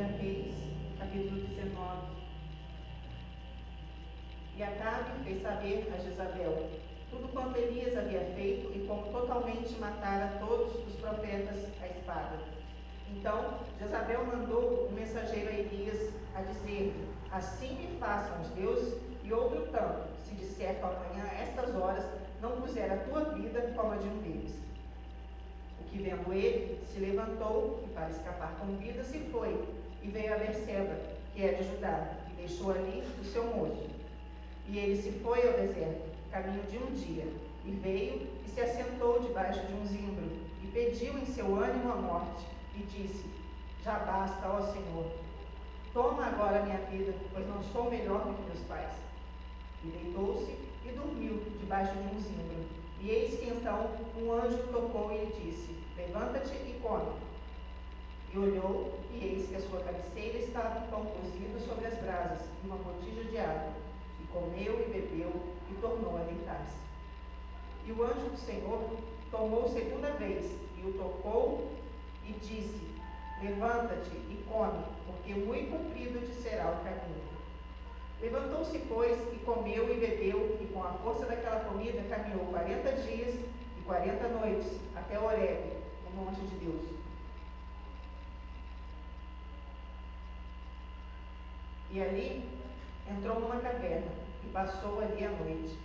Reis, capítulo 19. E Acabe fez saber a Jezabel tudo quanto Elias havia feito e como totalmente matara todos os profetas à espada. Então Jezabel mandou um mensageiro a Elias a dizer-lhe: assim me façam os deuses e outro tanto, se disser que amanhã a estas horas não puser a tua vida como a de um deles. O que vendo ele, se levantou e para escapar com vida se foi, e veio a Berseba, que é de Judá, e deixou ali o seu moço. E ele se foi ao deserto, caminho de um dia, e veio e se assentou debaixo de um zimbro, e pediu em seu ânimo a morte, e disse: já basta, ó Senhor, toma agora a minha vida, pois não sou melhor do que meus pais. E deitou-se e dormiu debaixo de um zimbro. E eis que então um anjo tocou e lhe disse: levanta-te e come. E olhou, e eis que a sua cabeceira estava um pão cozido sobre as brasas e uma botija de água. E comeu e bebeu e tornou a deitar-se. E o anjo do Senhor tomou segunda vez e o tocou e disse: levanta-te e come, porque muito comprido te será o caminho. Levantou-se, pois, e comeu e bebeu, e com a força daquela comida caminhou 40 dias e 40 noites até Horebe, no monte de Deus. E ali entrou numa caverna e passou ali a noite.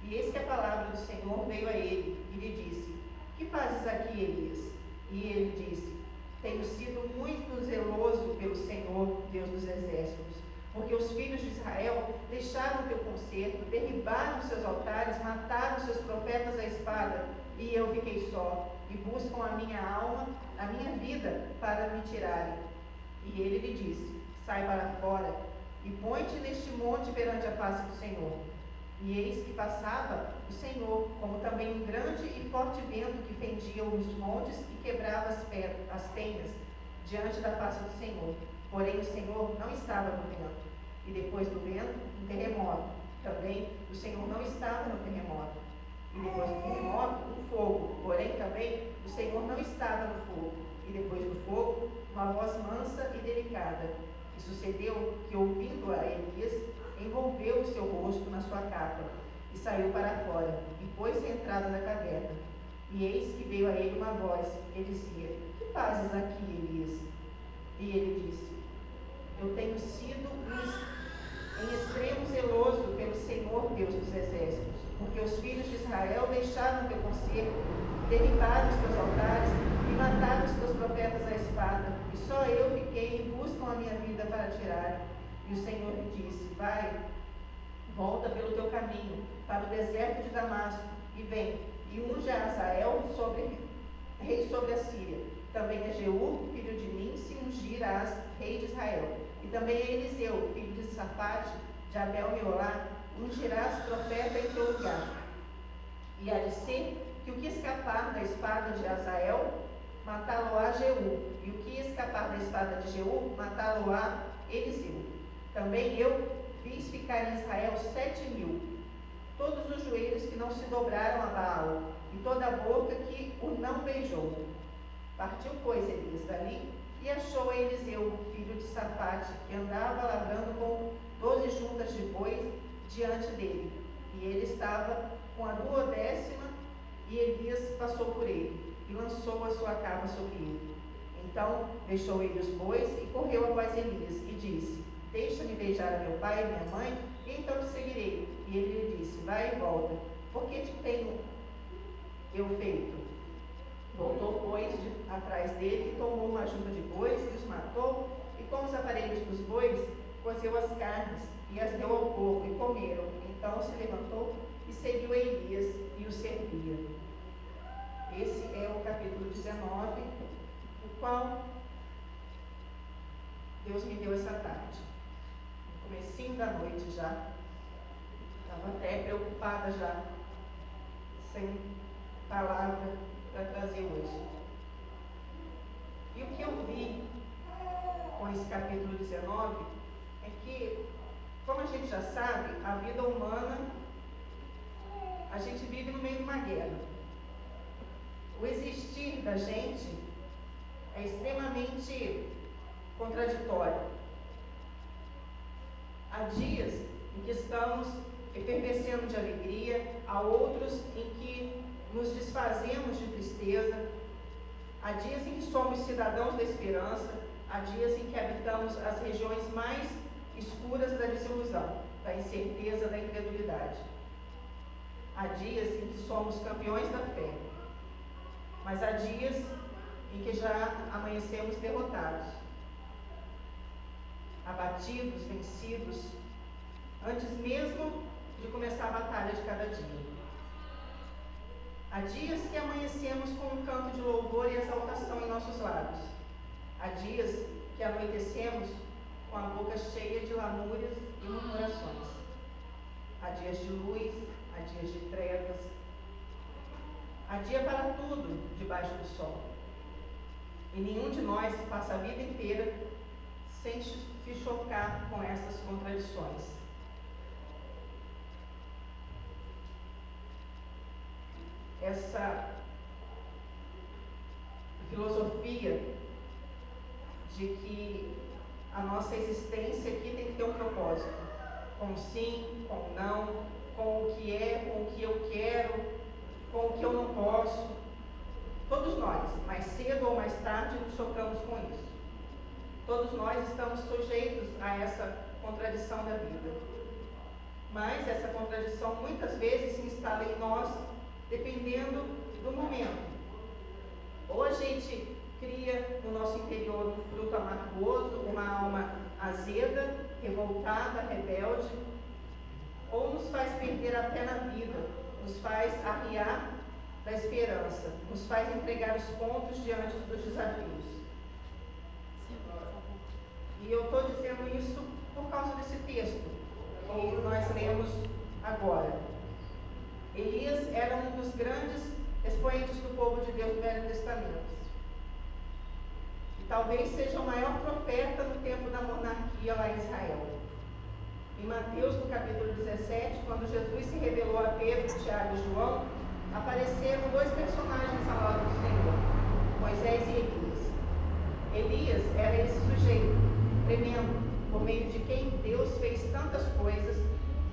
E eis que a palavra do Senhor veio a ele e lhe disse: que fazes aqui, Elias? E ele disse: tenho sido muito zeloso pelo Senhor, Deus dos exércitos, porque os filhos de Israel deixaram o teu concerto, derribaram seus altares, mataram seus profetas à espada, e eu fiquei só, e buscam a minha alma, a minha vida, para me tirarem. E ele lhe disse: sai para fora, e põe-te neste monte perante a face do Senhor. E eis que passava o Senhor, como também um grande e forte vento que fendia os montes e quebrava as penhas diante da face do Senhor. Porém o Senhor não estava no vento. E depois do vento, um terremoto. Também o Senhor não estava no terremoto. E depois do terremoto, um fogo. Porém também o Senhor não estava no fogo. E depois do fogo, uma voz mansa e delicada. E sucedeu que, ouvindo a Elias, envolveu o seu rosto na sua capa, e saiu para fora, e pôs-se à entrada da caverna. E eis que veio a ele uma voz, e dizia: que fazes aqui, Elias? E ele disse: eu tenho sido em extremo zeloso pelo Senhor, Deus dos exércitos, porque os filhos de Israel deixaram o teu concerto, derribaram os teus altares, e mataram os teus profetas à espada, e só eu fiquei e buscam a minha vida para tirar. E o Senhor lhe disse: vai, volta pelo teu caminho, para o deserto de Damasco, e vem, e unge a Azael rei sobre a Síria. Também a Jeú, filho de Nimsi, ungirás rei de Israel. E também a Eliseu, filho de Safate, de Abel-Meolá, ungirás profeta em teu lugar. E há de ser que o que escapar da espada de Azael, matá-lo-á Jeú, e o que escapar da espada de Jeú, matá-lo-á Eliseu. Também eu fiz ficar em Israel 7.000, todos os joelhos que não se dobraram a Baal, e toda a boca que o não beijou. Partiu, pois, Elias dali, e achou a Eliseu, filho de Safate, que andava lavrando com 12 juntas de bois diante dele. E ele estava com a 12ª, e Elias passou por ele, e lançou a sua capa sobre ele. Então deixou ele os bois, e correu após Elias, e disse: deixa-me beijar a meu pai e minha mãe, e então te seguirei. E ele lhe disse: vai e volta, porque te tenho eu feito? Voltou, pois, atrás dele, e tomou uma junta de bois, e os matou, e com os aparelhos dos bois, cozeu as carnes, e as deu ao povo, e comeram. Então se levantou, e seguiu a Elias, e o servia. Esse é o capítulo 19, o qual Deus me deu essa tarde. No comecinho da noite já, estava até preocupada já, sem palavra para trazer hoje. E o que eu vi com esse capítulo 19 é que, como a gente já sabe, a vida humana, a gente vive no meio de uma guerra. O existir da gente é extremamente contraditório. Há dias em que estamos efervescendo de alegria, há outros em que nos desfazemos de tristeza, há dias em que somos cidadãos da esperança, há dias em que habitamos as regiões mais escuras da desilusão, da incerteza, da incredulidade. Há dias em que somos campeões da fé, mas há dias em que já amanhecemos derrotados, abatidos, vencidos, antes mesmo de começar a batalha de cada dia. Há dias que amanhecemos com um canto de louvor e exaltação em nossos lábios. Há dias que anoitecemos com a boca cheia de lamúrias e murmurações. Há dias de luz, há dias de trevas. Há dia para tudo debaixo do sol. E nenhum de nós passa a vida inteira sem se chocar com essas contradições. Essa filosofia de que a nossa existência aqui tem que ter um propósito, com sim, com não, com o que é, com o que eu quero, com o que eu não posso. Todos nós, mais cedo ou mais tarde, nos chocamos com isso. Todos nós estamos sujeitos a essa contradição da vida. Mas essa contradição muitas vezes se instala em nós dependendo do momento. Ou a gente cria no nosso interior um fruto amargoso, uma alma azeda, revoltada, rebelde, ou nos faz perder a fé na vida, nos faz arriar da esperança, nos faz entregar os pontos diante dos desafios. E eu estou dizendo isso por causa desse texto que nós lemos agora. Elias era um dos grandes expoentes do povo de Deus do Velho Testamento. E talvez seja o maior profeta no tempo da monarquia lá em Israel. Em Mateus, no capítulo 17, quando Jesus se revelou a Pedro, Tiago e João, apareceram dois personagens ao lado do Senhor, Moisés e Elias. Elias era esse sujeito tremendo, por meio de quem Deus fez tantas coisas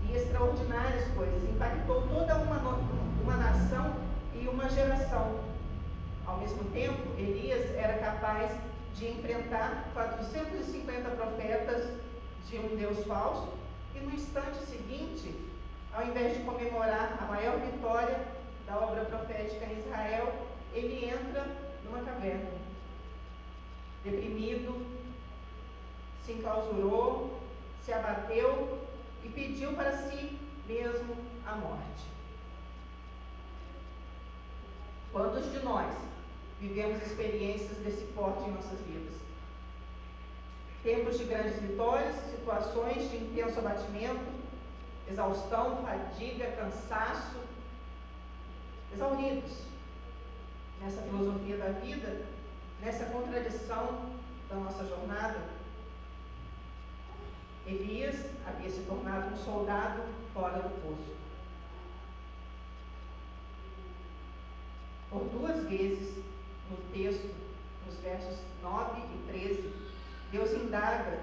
e extraordinárias coisas, impactou toda uma nação e uma geração. Ao mesmo tempo, Elias era capaz de enfrentar 450 profetas de um Deus falso e no instante seguinte, ao invés de comemorar a maior vitória da obra profética em Israel, ele entra numa caverna, deprimido, se enclausurou, se abateu e pediu para si mesmo a morte. Quantos de nós vivemos experiências desse porte em nossas vidas? Tempos de grandes vitórias, situações de intenso abatimento, exaustão, fadiga, cansaço, exauridos nessa filosofia da vida, nessa contradição da nossa jornada. Elias havia se tornado um soldado fora do poço. Por duas vezes no texto, nos versos 9 e 13, Deus indaga: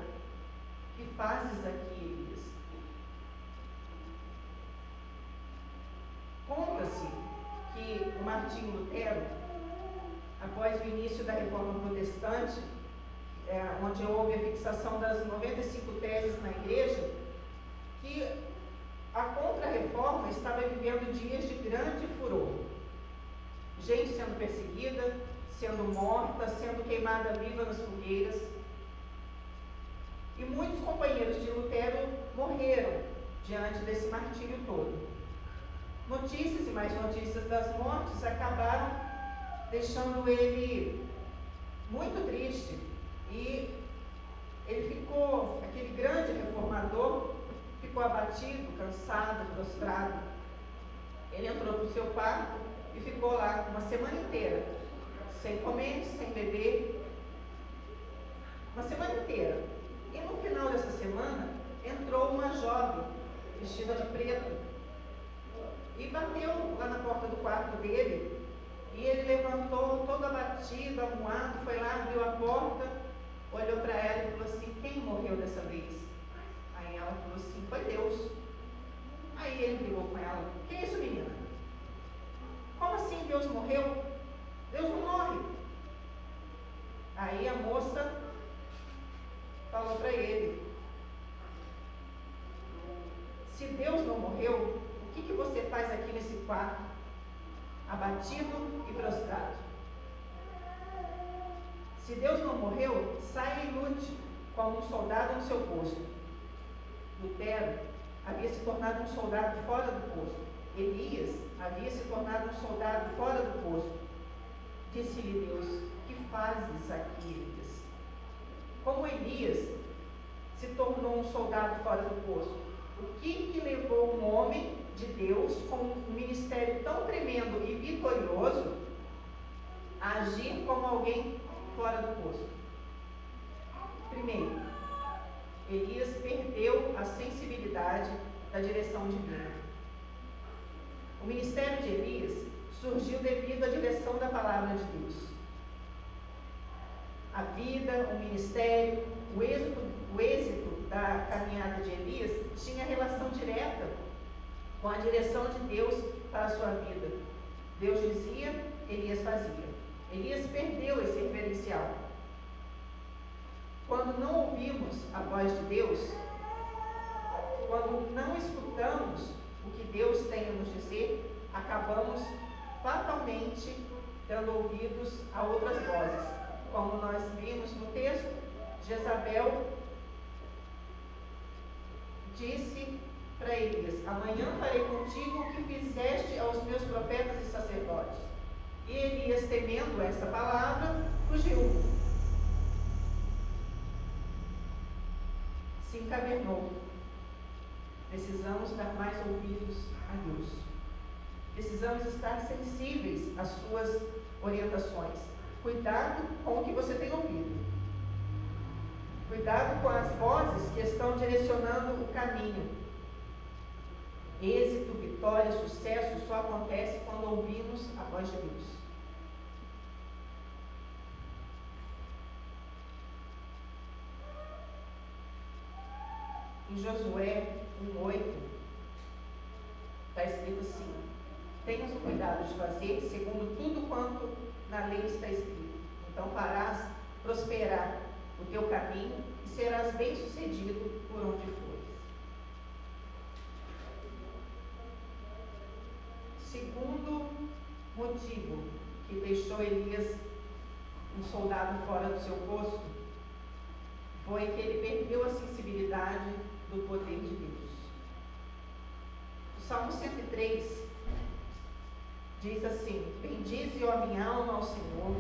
que fazes aqui, Elias? Conta-se que o Martinho Lutero, após o início da Reforma Protestante, onde houve a fixação das 95 teses na igreja, que a Contra-Reforma estava vivendo dias de grande furor. Gente sendo perseguida, sendo morta, sendo queimada viva nas fogueiras. E muitos companheiros de Lutero morreram diante desse martírio todo. Notícias e mais notícias das mortes acabaram deixando ele muito triste. E ele ficou, aquele grande reformador, ficou abatido, cansado, prostrado. Ele entrou para o seu quarto e ficou lá uma semana inteira, sem comer, sem beber, uma semana inteira. E no final dessa semana, entrou uma jovem, vestida de preto, e bateu lá na porta do quarto dele, e ele levantou todo abatido, amuado, foi lá, abriu a porta, olhou para ela e falou assim: quem morreu dessa vez? Aí ela falou assim: foi Deus. Aí ele brigou com ela: que isso, menina? Como assim Deus morreu? Deus não morre. Aí a moça falou para ele: se Deus não morreu, o que você faz aqui nesse quarto, abatido e prostrado? Se Deus não morreu, saia e lute como um soldado no seu posto. Lutero havia se tornado um soldado fora do posto. Elias havia se tornado um soldado fora do posto. Disse-lhe Deus: que fazes aqui, Elias? Como Elias se tornou um soldado fora do posto? O que levou um homem de Deus com um ministério tão tremendo e vitorioso a agir como alguém fora do posto? Primeiro, Elias perdeu a sensibilidade da direção divina. O ministério de Elias surgiu devido à direção da palavra de Deus. A vida, o ministério, o êxito da caminhada de Elias tinha relação direta com a direção de Deus para a sua vida. Deus dizia, Elias fazia. Elias perdeu esse referencial. Quando não ouvimos a voz de Deus, quando não escutamos o que Deus tem a nos dizer, acabamos fatalmente dando ouvidos a outras vozes. Como nós vimos no texto, Jezabel disse para Elias: amanhã farei contigo o que fizeste aos meus profetas e sacerdotes. E Elias, temendo essa palavra, fugiu. Se encavernou. Precisamos dar mais ouvidos a Deus. Precisamos estar sensíveis às suas orientações. Cuidado com o que você tem ouvido. Cuidado com as vozes que estão direcionando o caminho. Êxito, vitória, sucesso só acontece quando ouvimos a voz de Deus. Em Josué 1:8 está escrito assim: tenhas o cuidado de fazer segundo tudo quanto na lei está escrito. Então farás prosperar o teu caminho e serás bem-sucedido por onde fores. Segundo motivo que deixou Elias um soldado fora do seu posto foi que ele perdeu a sensibilidade do poder de Deus. O Salmo 103 diz assim: bendize, ó minha alma, ao Senhor,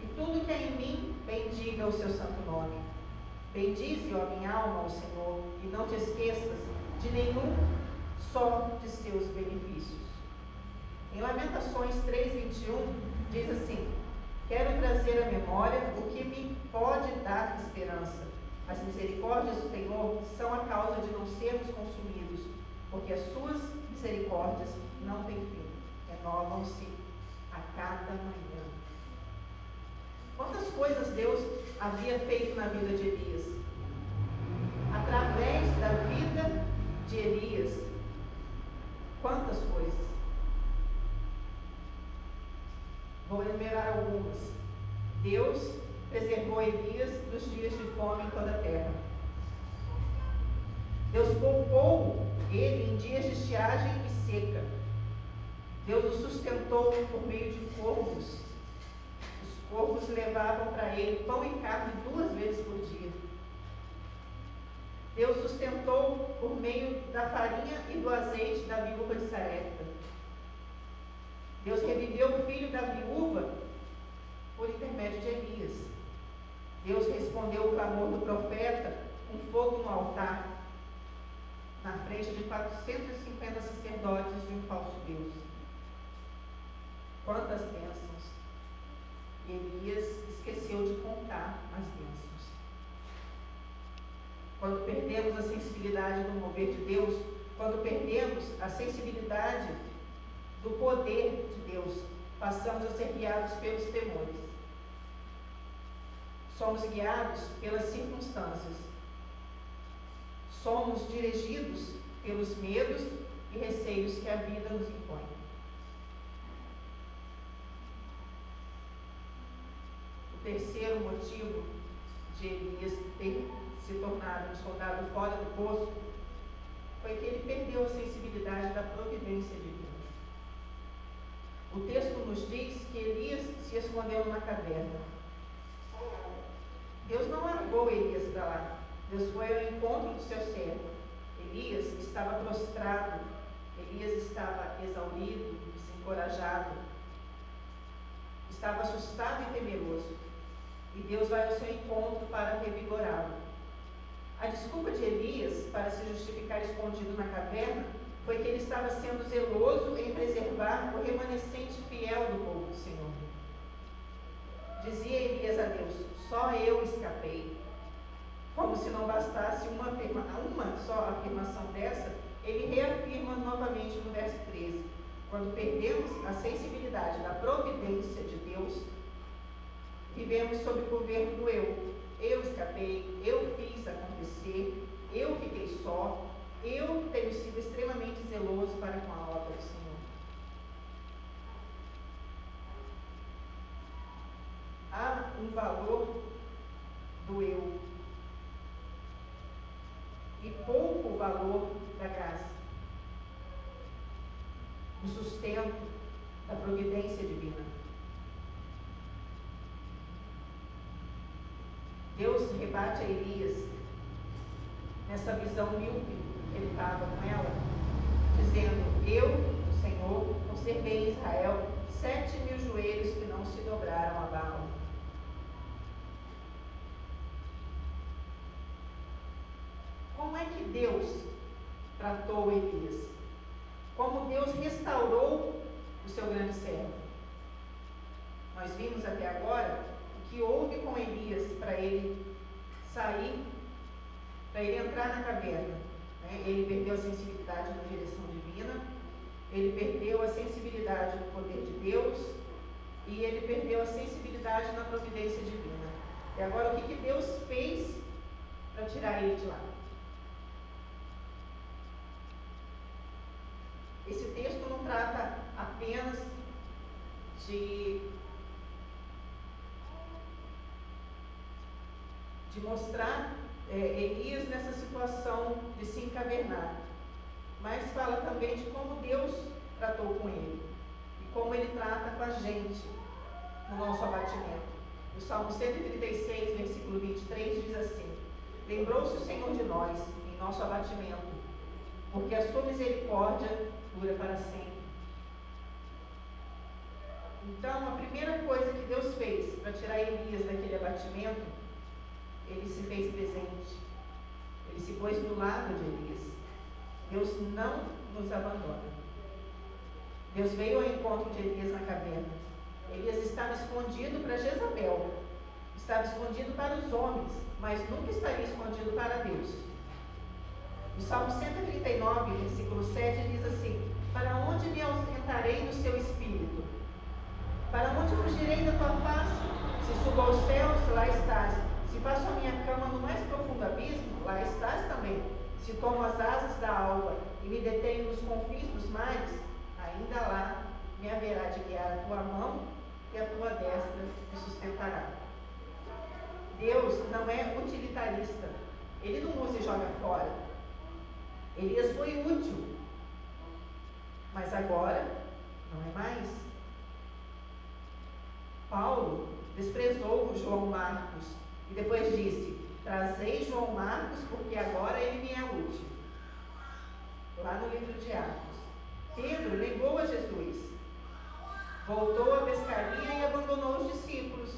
e tudo que é em mim, bendiga o seu santo nome. Bendize, ó minha alma, ao Senhor, e não te esqueças de nenhum só de seus benefícios. Em Lamentações 3:21 diz assim: quero trazer à memória o que me pode dar esperança. As misericórdias do Senhor são a causa de não sermos consumidos, porque as suas misericórdias não têm fim, renovam-se a cada manhã. Quantas coisas Deus havia feito na vida de Elias? Através da vida de Elias, quantas coisas? Vou enumerar algumas. Deus preservou Elias dos dias de fome em toda a terra. Deus poupou ele em dias de estiagem e seca. Deus o sustentou por meio de corvos. Os corvos levavam para ele pão e carne 2 vezes por dia. Deus sustentou por meio da farinha e do azeite da viúva de Sarepta. Deus reviveu o filho da viúva por intermédio de Elias. Deus respondeu o clamor do profeta com fogo no altar, na frente de 450 sacerdotes de um falso Deus. Quantas bênçãos! E Elias esqueceu de contar as bênçãos. Quando perdemos a sensibilidade do mover de Deus, quando perdemos a sensibilidade do poder de Deus, passamos a ser guiados pelos temores. Somos guiados pelas circunstâncias. Somos dirigidos pelos medos e receios que a vida nos impõe. O terceiro motivo de Elias ter se tornado um soldado fora do posto foi que ele perdeu a sensibilidade da providência divina. O texto nos diz que Elias se escondeu numa caverna. Deus não largou Elias para lá. Deus foi ao encontro do seu servo. Elias estava prostrado. Elias estava exaurido, desencorajado. Estava assustado e temeroso. E Deus vai ao seu encontro para revigorá-lo. A desculpa de Elias para se justificar escondido na caverna foi que ele estava sendo zeloso em preservar o remanescente fiel do povo do Senhor. Dizia Elias a Deus: só eu escapei. Como se não bastasse uma só afirmação dessa, ele reafirma novamente no verso 13. Quando perdemos a sensibilidade da providência de Deus, vivemos sob o governo do eu. Eu escapei, eu fiz acontecer, eu fiquei só, eu tenho sido extremamente zeloso para com a obra do Senhor. Há um valor do eu e pouco valor da graça, do sustento, da providência divina. Deus rebate a Elias nessa visão míope que ele estava com ela, dizendo: eu, o Senhor, conservei em Israel 7.000 joelhos que não se dobraram a Baal. Como é que Deus tratou Elias? Como Deus restaurou o seu grande servo? Nós vimos até agora o que houve com Elias para ele sair, para ele entrar na caverna. Ele perdeu a sensibilidade na direção divina, ele perdeu a sensibilidade no poder de Deus e ele perdeu a sensibilidade na providência divina. E agora o que Deus fez para tirar ele de lá? Esse texto não trata apenas de mostrar Elias nessa situação de se encavernar, mas fala também de como Deus tratou com ele e como ele trata com a gente no nosso abatimento. O Salmo 136, versículo 23 diz assim: lembrou-se o Senhor de nós em nosso abatimento, porque a sua misericórdia dura para sempre. Então, a primeira coisa que Deus fez para tirar Elias daquele abatimento, ele se fez presente. Ele se pôs do lado de Elias. Deus não nos abandona. Deus veio ao encontro de Elias na caverna. Elias estava escondido para Jezabel, estava escondido para os homens, mas nunca estaria escondido para Deus. O Salmo 139, versículo 7 diz assim: para onde me ausentarei do seu espírito? Para onde fugirei da tua face? Se subo aos céus, lá estás. Se faço a minha cama no mais profundo abismo, lá estás também. Se tomo as asas da alva e me detenho nos confins dos mares, ainda lá me haverá de guiar a tua mão e a tua destra me sustentará. Deus não é utilitarista. Ele não usa e joga fora. Elias foi útil, mas agora não é mais. Paulo desprezou João Marcos e depois disse: trazei João Marcos porque agora ele me é útil. Lá no livro de Atos. Pedro negou a Jesus, voltou à pescaria e abandonou os discípulos.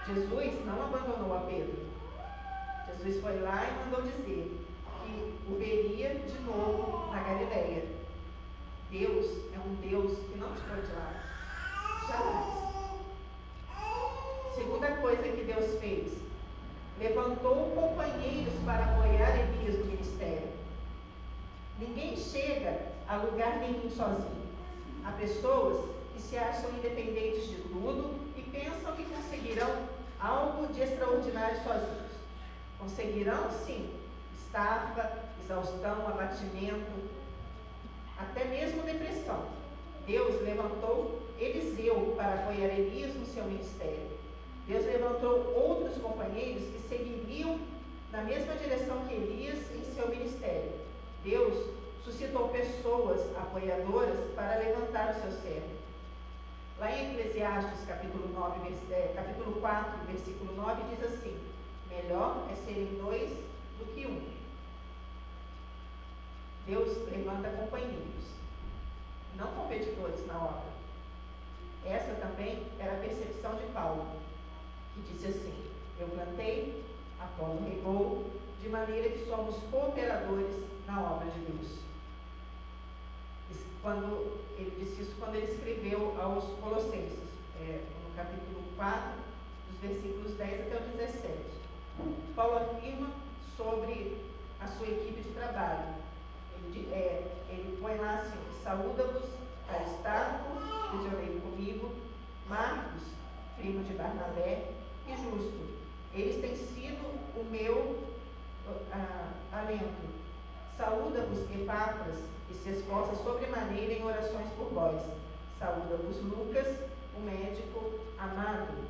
Jesus não abandonou a Pedro. Jesus foi lá e mandou dizer que o veria de novo na Galileia. Deus é um Deus que não tirou de lá. Jamais. Segunda coisa que Deus fez: levantou companheiros para apoiar Elias no ministério. Ninguém chega a lugar nenhum sozinho. Há pessoas que se acham independentes de tudo e pensam que conseguirão algo de extraordinário sozinhos. Conseguirão, sim, estafa, exaustão, abatimento, até mesmo depressão. Deus levantou Eliseu para apoiar Elias no seu ministério. Deus levantou outros companheiros que seguiriam na mesma direção que Elias em seu ministério. Deus suscitou pessoas apoiadoras para levantar o seu servo. Lá em Eclesiastes, capítulo 4, versículo 9, diz assim: melhor é serem dois do que um. Deus levanta companheiros, não competidores na obra. Essa também era a percepção de Paulo, que disse assim: eu plantei, Apolo regou, de maneira que somos cooperadores na obra de Deus. Ele disse isso quando ele escreveu aos Colossenses, no capítulo 4, dos versículos 10 até o 17. Paulo afirma sobre a sua equipe de trabalho. Ele põe lá assim: saúda-vos Aristarco, prisioneiro comigo, Marcos, primo de Barnabé, e Justo. Eles têm sido o meu alento. Saúda-vos Epáfras, e se esforça sobremaneira em orações por vós. Saúda-vos Lucas, o médico amado.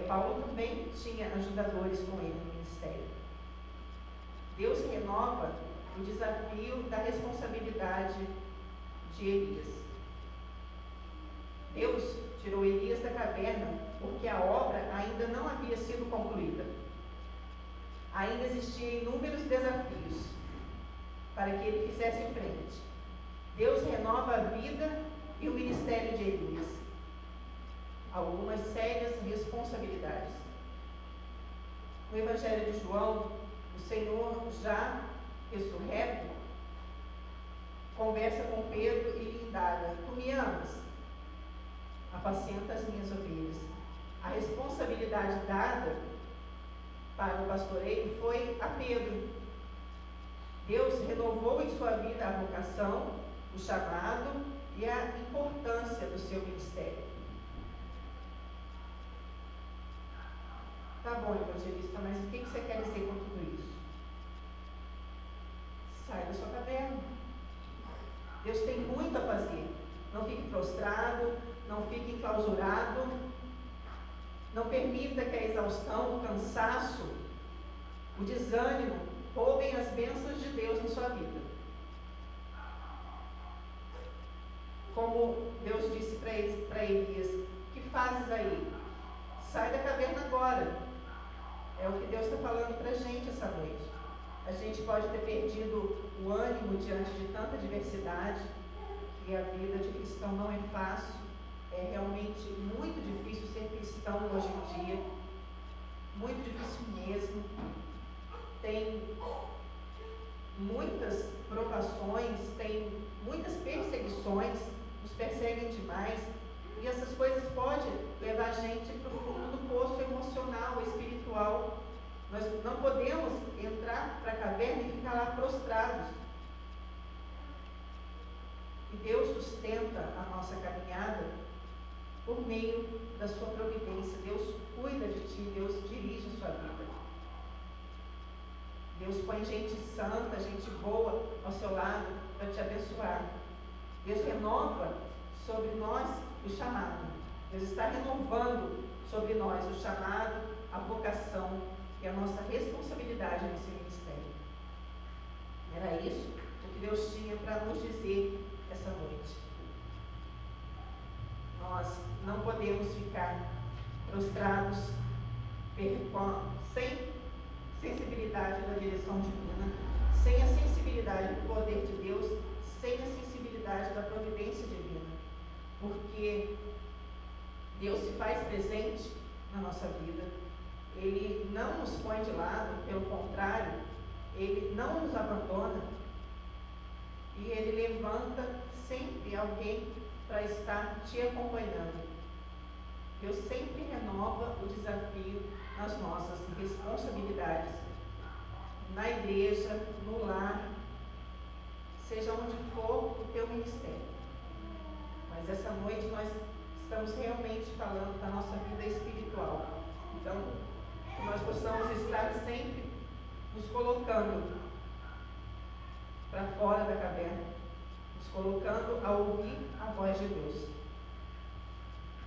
Paulo também tinha ajudadores com ele no ministério. Deus renova o desafio da responsabilidade de Elias. Deus tirou Elias da caverna porque a obra ainda não havia sido concluída. Ainda existiam inúmeros desafios para que ele fizesse em frente. Deus renova a vida e o ministério de Elias. Algumas sérias responsabilidades. No Evangelho de João, o Senhor, já ressurreto, conversa com Pedro e lhe indaga: tu me amas? Apacenta as minhas ovelhas. A responsabilidade dada para o pastoreio foi a Pedro. Deus renovou em sua vida a vocação, o chamado e a importância do seu ministério. Tá bom, evangelista, mas o que você quer dizer com tudo isso? Sai da sua caverna. Deus tem muito a fazer. Não fique prostrado, não fique enclausurado. Não permita que a exaustão, o cansaço, o desânimo roubem as bênçãos de Deus na sua vida. Como Deus disse para Elias: o que fazes aí? Sai da caverna agora. É o que Deus está falando para a gente essa noite. A gente pode ter perdido o ânimo diante de tanta adversidade, e a vida de cristão não é fácil. É realmente muito difícil ser cristão hoje em dia. Muito difícil mesmo. Tem muitas provações, tem muitas perseguições, nos perseguem demais. E essas coisas podem levar a gente para o fundo do poço emocional, espiritual. Nós não podemos entrar para a caverna e ficar lá prostrados. E Deus sustenta a nossa caminhada por meio da sua providência. Deus cuida de ti, Deus dirige a sua vida. Deus põe gente santa, gente boa ao seu lado para te abençoar. Deus renova sobre nós o chamado. Deus está renovando sobre nós o chamado, a vocação e a nossa responsabilidade nesse ministério. Era isso o que Deus tinha para nos dizer essa noite. Nós não podemos ficar prostrados, sem sensibilidade da direção divina, sem a sensibilidade do poder de Deus, sem a sensibilidade da providência divina. Porque Deus se faz presente na nossa vida. Ele não nos põe de lado, pelo contrário, Ele não nos abandona. E Ele levanta sempre alguém para estar te acompanhando. Deus sempre renova o desafio nas nossas responsabilidades, na igreja, no lar, seja onde for o teu ministério. Mas essa noite nós estamos realmente falando da nossa vida espiritual. Então, que nós possamos estar sempre nos colocando para fora da caverna, nos colocando a ouvir a voz de Deus.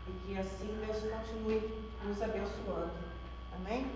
E que assim Deus continue nos abençoando. Amém?